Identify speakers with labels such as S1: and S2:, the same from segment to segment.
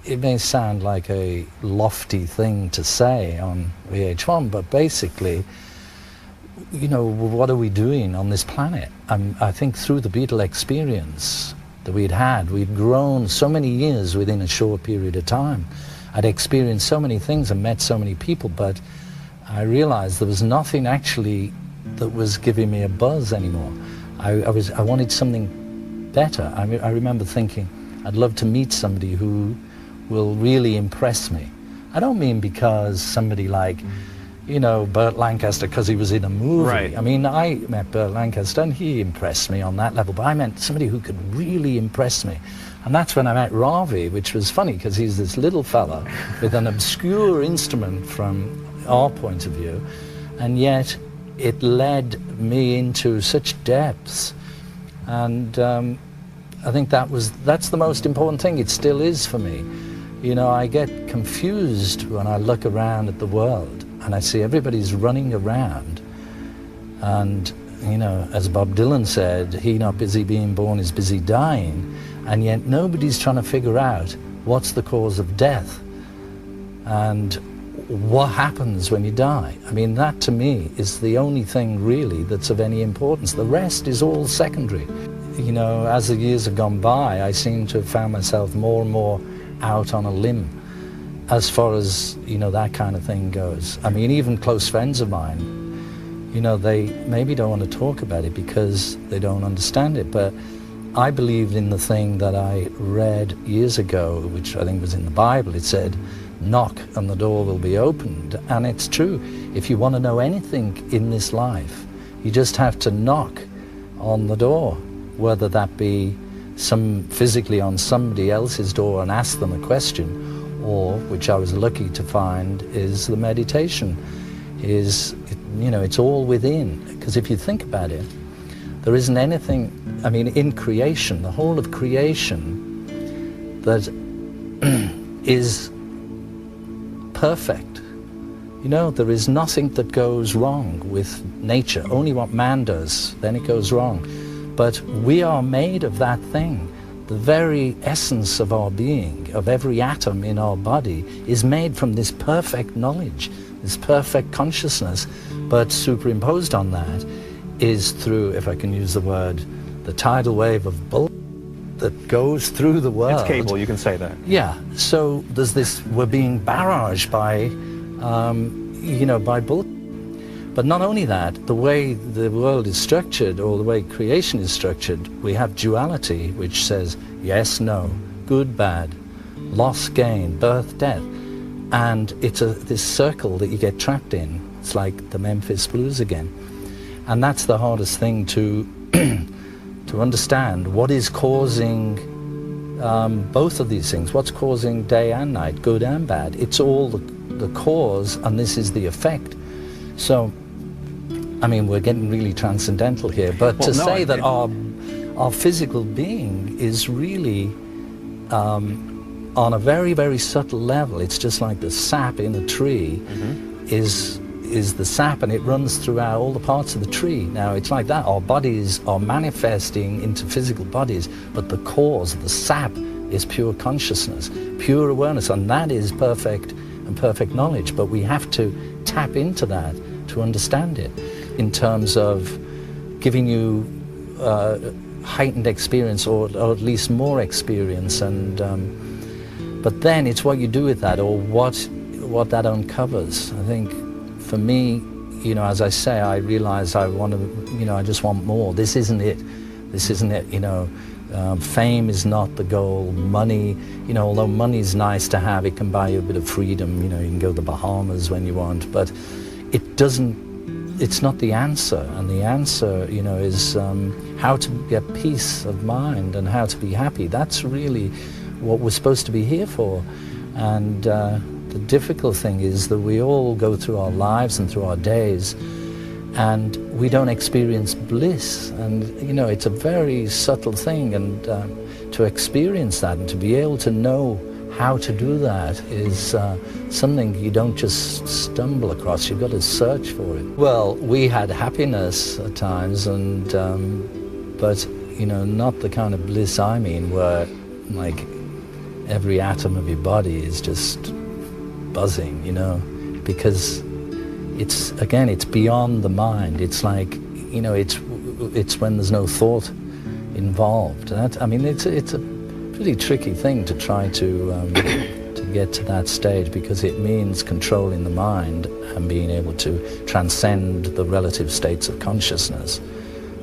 S1: it may sound like a lofty thing to say on VH1, but basically, you know, what are we doing on this planet? I think through the Beatle experience that we'd grown so many years within a short period of time. I'd experienced so many things and met so many people, but I realized there was nothing actually that was giving me a buzz anymore. I wanted something better. I remember thinking, I'd love to meet somebody who will really impress me. I don't mean because somebody like, you know, Burt Lancaster, because he was in a movie.
S2: Right.
S1: I mean, I met Burt Lancaster and he impressed me on that level, but I meant somebody who could really impress me. And that's when I met Ravi, which was funny because he's this little fella with an obscure instrument from our point of view, and yet it led me into such depths. And I think that's the most important thing. It still is for me. You know, I get confused when I look around at the world and I see everybody's running around, and, you know, as Bob Dylan said, he not busy being born is busy dying, and yet nobody's trying to figure out what's the cause of death and what happens when you die. I mean, that to me is the only thing really that's of any importance. The rest is all secondary. You know, as the years have gone by, I seem to have found myself more and more out on a limb as far as, you know, that kind of thing goes. I mean, even close friends of mine, you know, they maybe don't want to talk about it because they don't understand it, but I believed in the thing that I read years ago, which I think was in the Bible. It said, knock and the door will be opened. And it's true. If you want to know anything in this life, you just have to knock on the door, whether that be physically on somebody else's door and ask them a question, or, which I was lucky to find, is the meditation. You know, it's all within. Because if you think about it, there isn't anything, I mean, in creation, the whole of creation, that is perfect. You know, there is nothing that goes wrong with nature, only what man does, then it goes wrong. But we are made of that thing. The very essence of our being, of every atom in our body, is made from this perfect knowledge, this perfect consciousness, but superimposed on that is through, if I can use the word, the tidal wave of bull that goes through the world.
S2: It's cable, you can say that.
S1: Yeah, so there's this, we're being barraged by, you know, by bull. But not only that, the way the world is structured, or the way creation is structured, we have duality, which says yes, no, good, bad, loss, gain, birth, death. And it's this circle that you get trapped in. It's like the Memphis Blues again. And that's the hardest thing to to understand. What is causing both of these things? What's causing day and night, good and bad? It's all the cause, and this is the effect. So, I mean, we're getting really transcendental here, but that our physical being is really on a very, very subtle level. It's just like the sap in a tree is the sap, and it runs throughout all the parts of the tree. Now, it's like that. Our bodies are manifesting into physical bodies, but the cause, the sap, is pure consciousness, pure awareness, and that is perfect and perfect knowledge. But we have to tap into that to understand it, in terms of giving you heightened experience, or at least more experience. And but then it's what you do with that, or what that uncovers. I think for me, you know, as I say, I realize I want to, you know, I just want more. This isn't it. This isn't it. You know, fame is not the goal. Money, you know, although money's nice to have, it can buy you a bit of freedom. You know, you can go to the Bahamas when you want, but it doesn't. It's not the answer. And the answer, you know, is how to get peace of mind and how to be happy. That's really what we're supposed to be here for. And the difficult thing is that we all go through our lives and through our days, and we don't experience bliss. And, you know, it's a very subtle thing, and to experience that and to be able to know how to do that is something you don't just stumble across. You've got to search for it. Well, we had happiness at times, and but, you know, not the kind of bliss I mean, where, like, every atom of your body is just buzzing, you know, because it's beyond the mind. It's like, you know, it's when there's no thought involved. It's a pretty tricky thing to try to get to that stage, because it means controlling the mind and being able to transcend the relative states of consciousness,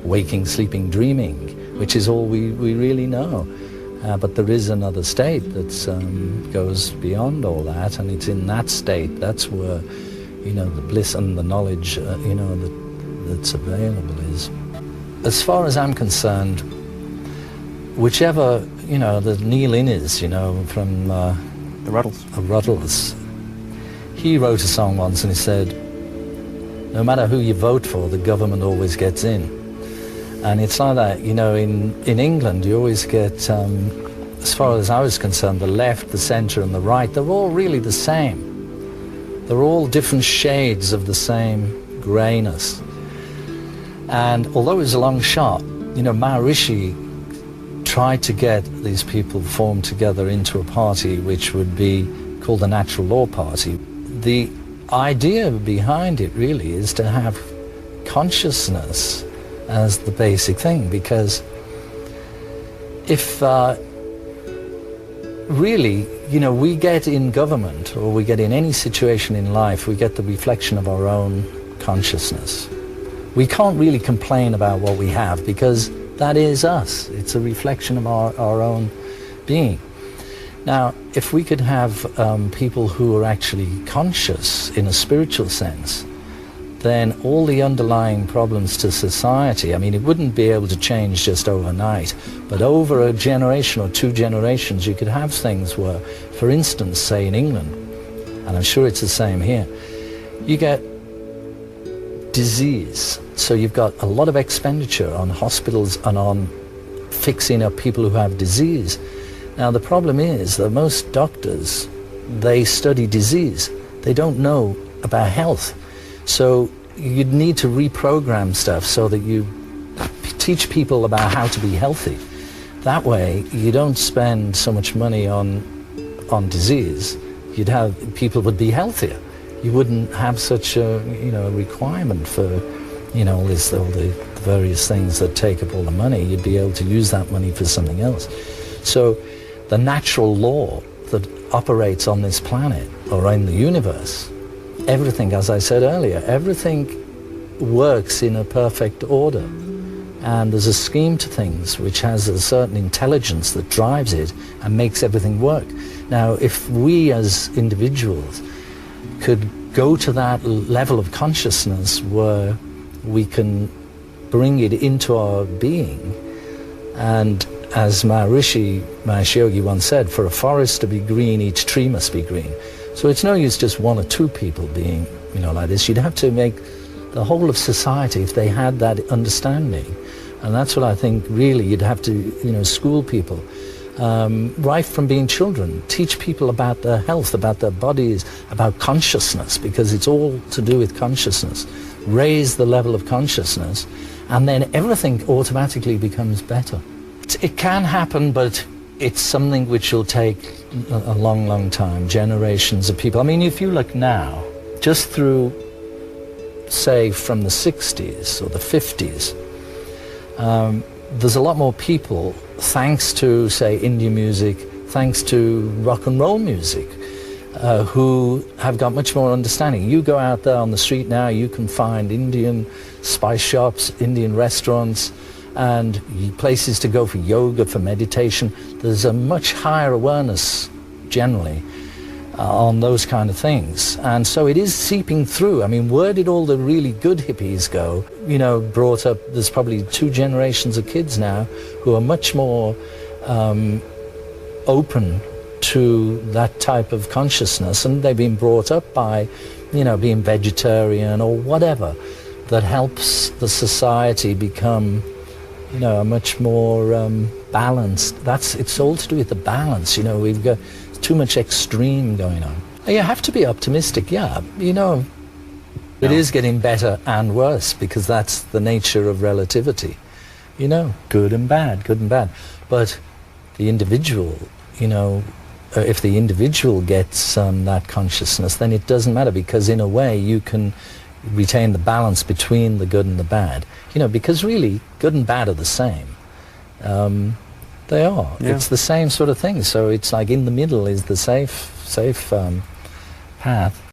S1: waking, sleeping, dreaming, which is all we really know. But there is another state that goes beyond all that, and it's in that state that's where, you know, the bliss and the knowledge, you know, that's available is. As far as I'm concerned, whichever, you know, the Neil Innes, you know, from the Ruddles, he wrote a song once and he said, no matter who you vote for, the government always gets in. And it's like that, you know, in England you always get, as far as I was concerned, the left, the centre and the right, they're all really the same. They're all different shades of the same greyness. And although it was a long shot, you know, Maharishi tried to get these people formed together into a party which would be called the Natural Law Party. The idea behind it really is to have consciousness as the basic thing, because if really, you know, we get in government or we get in any situation in life, we get the reflection of our own consciousness. We can't really complain about what we have, because that is us. It's a reflection of our own being. Now, if we could have people who are actually conscious in a spiritual sense, then all the underlying problems to society, I mean, it wouldn't be able to change just overnight, but over a generation or two generations, you could have things where, for instance, say in England, and I'm sure it's the same here, you get disease. So you've got a lot of expenditure on hospitals and on fixing up people who have disease. Now the problem is that most doctors, they study disease. They don't know about health. So you'd need to reprogram stuff so that you teach people about how to be healthy. That way you don't spend so much money on disease. You'd have, people would be healthier. You wouldn't have such a, you know, requirement for, you know, all the various things that take up all the money. You'd be able to use that money for something else. So the natural law that operates on this planet or in the universe, everything, as I said earlier, everything works in a perfect order. And there's a scheme to things which has a certain intelligence that drives it and makes everything work. Now, if we as individuals could go to that level of consciousness where we can bring it into our being, and as Maharishi Yogi once said, for a forest to be green, each tree must be green. So it's no use just one or two people being, you know, like this. You'd have to make the whole of society, if they had that understanding. And that's what I think really you'd have to, you know, school people. Right from being children, teach people about their health, about their bodies, about consciousness, because it's all to do with consciousness. Raise the level of consciousness, and then everything automatically becomes better. It can happen, but it's something which will take a long, long time, generations of people. I mean, if you look now, just through, say, from the 60s or the 50s, there's a lot more people, thanks to, say, Indian music, thanks to rock and roll music, who have got much more understanding. You go out there on the street now, you can find Indian spice shops, Indian restaurants, and places to go for yoga, for meditation. There's a much higher awareness, generally, on those kind of things. And so it is seeping through. I mean, where did all the really good hippies go? You know, brought up, there's probably 2 generations of kids now who are much more open to that type of consciousness, and they've been brought up by, you know, being vegetarian or whatever that helps the society become, you know, a much more balanced. It's all to do with the balance. You know, we've got too much extreme going on. You have to be optimistic, yeah. You know, it is getting better and worse, because that's the nature of relativity. You know, good and bad, good and bad. But the individual, you know, if the individual gets that consciousness, then it doesn't matter, because in a way you can retain the balance between the good and the bad. You know, because really good and bad are the same. They are. Yeah. It's the same sort of thing. So it's like in the middle is the safe path.